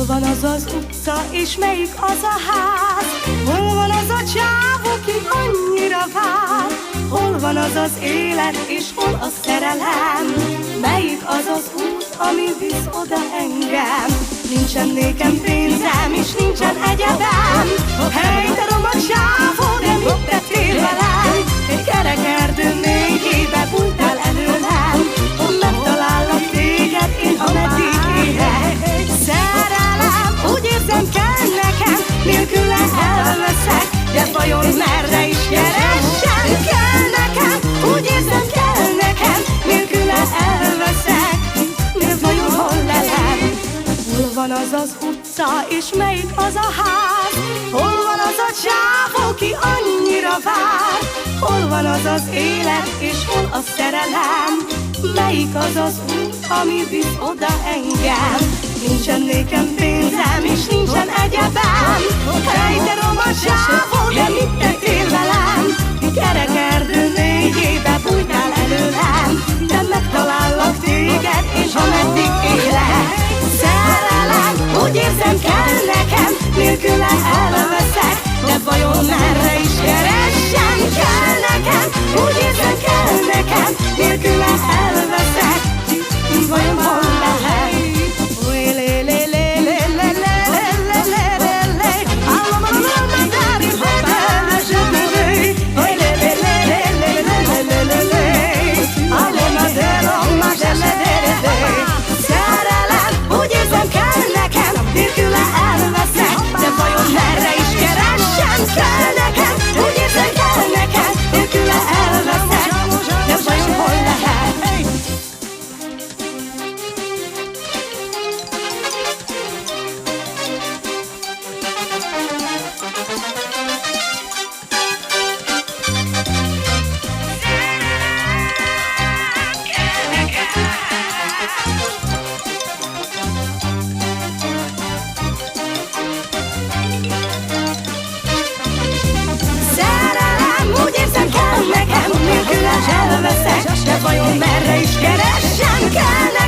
van az az utca, és melyik az a ház? Hol van az a csáv, aki annyira vár? Hol van az az élet, és hol a szerelem? Melyik az az út, ami visz oda engem? Nincsen nékem pénzem, és nincsen egyebem. Hey, te roma csávó, de mit tettél velem? Egy kerek erdő mélyébe bújtál előlem. Hol megtalállak téged, én ameddig élek. Szerelem, úgy érzem, kell nekem, nélküle elveszek. De vajon merre is keressem? Kell nekem, úgy érzem, kell nekem, nélküle elveszek. De vajon hol lelem? Hol van az az utca, és melyik az a ház? Hol van az a csáv, aki annyira vár? Hol van az az élet, és hol a szerelem? Melyik az az út, ami visz oda engem? Nincsen nékem pénzem, és nincsen egyebem. Hey, te roma csávó, de mit tettél velem? Kerek erdő mélyébe bújtál előlem. De megtalállak téged, és ameddig élek. Szerelem, úgy érzem, kell nekem, nélküle elveszek. De vajon merre is keressem? Kell nekem, úgy érzem, kell nekem, nélküle elveszek. Vajon hol lehet? Elveszek, de vajon merre is keressem? Kell